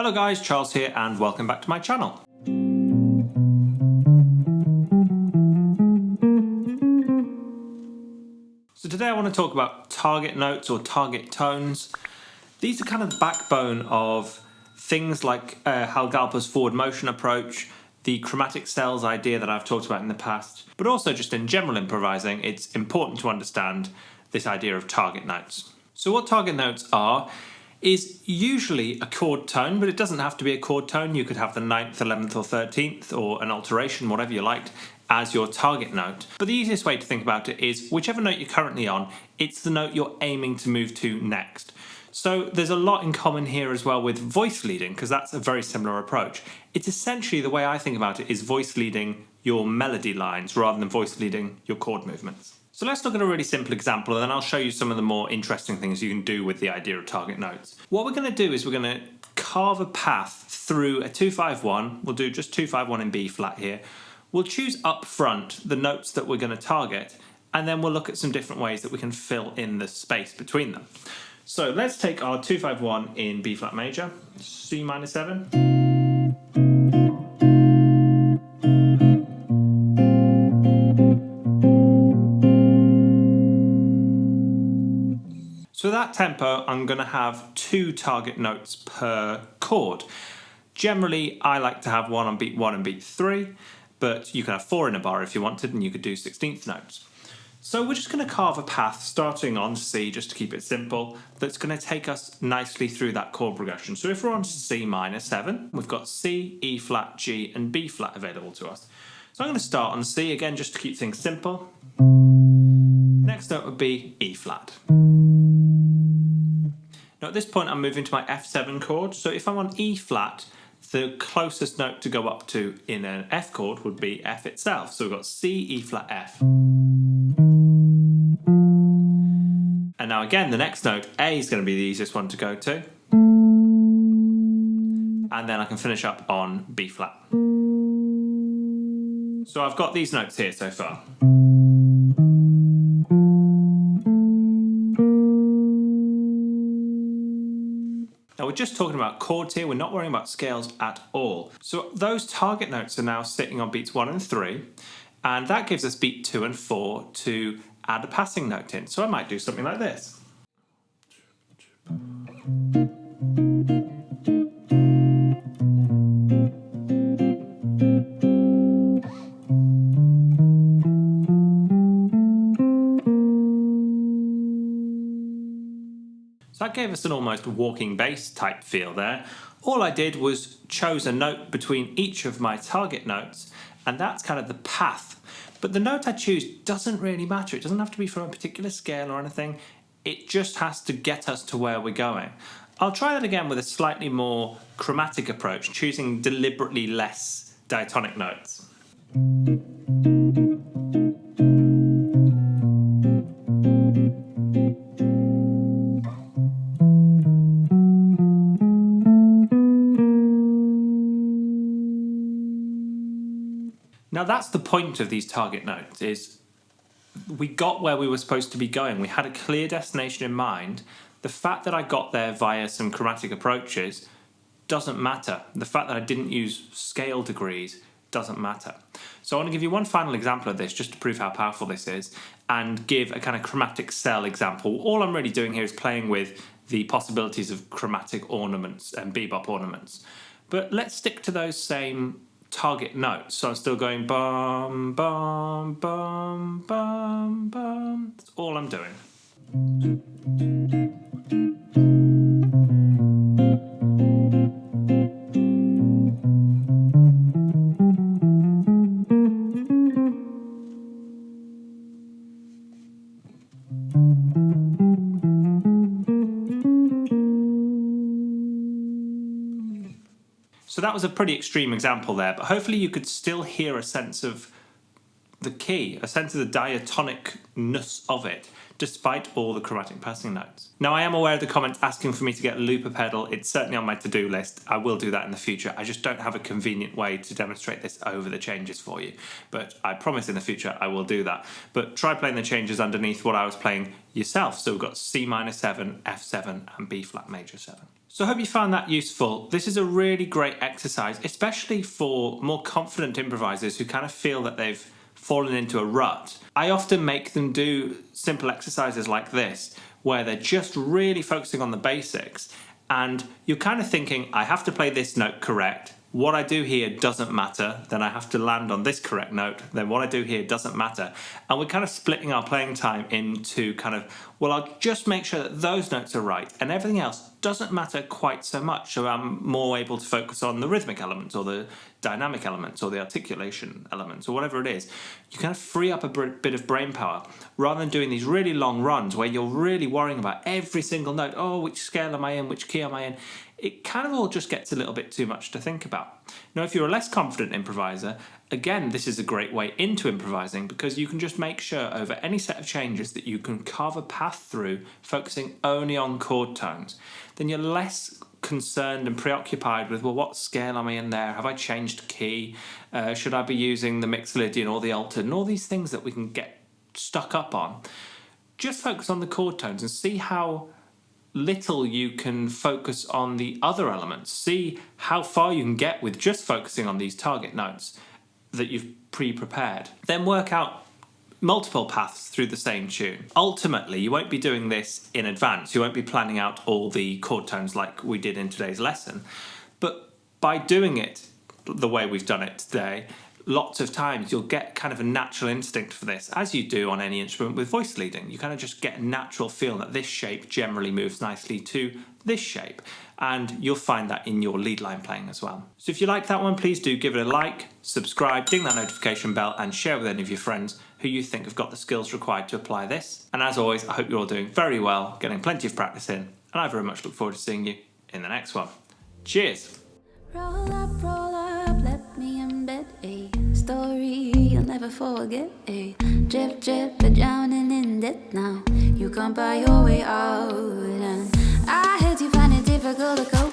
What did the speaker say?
Hello guys, Charles here and welcome back to my channel. So today I want to talk about target notes or target tones. These are kind of the backbone of things like Hal Galper's forward motion approach, the chromatic cells idea that I've talked about in the past, but also just in general improvising, it's important to understand this idea of target notes. So what target notes are is usually a chord tone, but it doesn't have to be a chord tone. You could have the 9th, 11th or 13th or an alteration, whatever you liked, as your target note. But the easiest way to think about it is whichever note you're currently on, it's the note you're aiming to move to next. So there's a lot in common here as well with voice leading, because that's a very similar approach. It's essentially, the way I think about it, is voice leading your melody lines rather than voice leading your chord movements. So let's look at a really simple example and then I'll show you some of the more interesting things you can do with the idea of target notes. What we're going to do is we're going to carve a path through a 2-5-1. We'll do just 2-5-1 in B flat here. We'll choose up front the notes that we're going to target, and then we'll look at some different ways that we can fill in the space between them. So let's take our 2-5-1 in B flat major, C minor 7. So that tempo, I'm going to have 2 target notes per chord. Generally, I like to have one on beat 1 and beat 3, but you can have 4 in a bar if you wanted, and you could do 16th notes. So we're just going to carve a path starting on C, just to keep it simple, that's going to take us nicely through that chord progression. So if we're on C minor 7, we've got C, E flat, G, and B flat available to us. So I'm going to start on C again, just to keep things simple. Next note would be E flat. Now at this point I'm moving to my F7 chord, so if I'm on E flat, the closest note to go up to in an F chord would be F itself. So we've got C, E flat, F. And now again, the next note, A, is going to be the easiest one to go to. And then I can finish up on B flat. So I've got these notes here so far. Now we're just talking about chords here, we're not worrying about scales at all. So those target notes are now sitting on beats 1 and 3, and that gives us beat 2 and 4 to add a passing note in. So I might do something like this. So that gave us an almost walking bass type feel there. All I did was chose a note between each of my target notes, and that's kind of the path. But the note I choose doesn't really matter. It doesn't have to be from a particular scale or anything. It just has to get us to where we're going. I'll try that again with a slightly more chromatic approach, choosing deliberately less diatonic notes. Now that's the point of these target notes, is we got where we were supposed to be going. We had a clear destination in mind. The fact that I got there via some chromatic approaches doesn't matter. The fact that I didn't use scale degrees doesn't matter. So I want to give you one final example of this just to prove how powerful this is, and give a kind of chromatic cell example. All I'm really doing here is playing with the possibilities of chromatic ornaments and bebop ornaments. But let's stick to those same target notes. So I'm still going bum, bum, bum, bum, bum. That's all I'm doing. So that was a pretty extreme example there, but hopefully you could still hear a sense of the key, a sense of the diatonicness of it, despite all the chromatic passing notes. Now I am aware of the comments asking for me to get a looper pedal. It's certainly on my to-do list. I will do that in the future. I just don't have a convenient way to demonstrate this over the changes for you. But I promise in the future I will do that. But try playing the changes underneath what I was playing yourself. So we've got C minor 7, F7 and B flat major 7. So I hope you found that useful. This is a really great exercise, especially for more confident improvisers who kind of feel that they've fallen into a rut. I often make them do simple exercises like this, where they're just really focusing on the basics, and you're kind of thinking, I have to play this note correct. What I do here doesn't matter. Then I have to land on this correct note. Then what I do here doesn't matter. And we're kind of splitting our playing time into kind of, well, I'll just make sure that those notes are right, and everything else doesn't matter quite so much. So I'm more able to focus on the rhythmic elements or the dynamic elements or the articulation elements or whatever it is. You kind of free up a bit of brain power rather than doing these really long runs where you're really worrying about every single note. Oh, which scale am I in? Which key am I in? It kind of all just gets a little bit too much to think about. Now, if you're a less confident improviser, again, this is a great way into improvising because you can just make sure over any set of changes that you can carve a path through focusing only on chord tones. Then you're less concerned and preoccupied with, well, what scale am I in there? Have I changed key? Should I be using the Mixolydian or the altered? And all these things that we can get stuck up on. Just focus on the chord tones and see how little you can focus on the other elements. See how far you can get with just focusing on these target notes that you've pre-prepared. Then work out multiple paths through the same tune. Ultimately, you won't be doing this in advance. You won't be planning out all the chord tones like we did in today's lesson. But by doing it the way we've done it today, lots of times you'll get kind of a natural instinct for this, as you do on any instrument with voice leading. You kind of just get a natural feel that this shape generally moves nicely to this shape, and you'll find that in your lead line playing as well. So if you like that one, please do give it a like, subscribe, ding that notification bell, and share with any of your friends who you think have got the skills required to apply this. And as always, I hope you're all doing very well, getting plenty of practice in, and I very much look forward to seeing you in the next one. Cheers! Roll up, let me embed a story you'll never forget. A drip, drip, you're drowning in debt now. You can't buy your way out, and I heard you find it difficult to cope.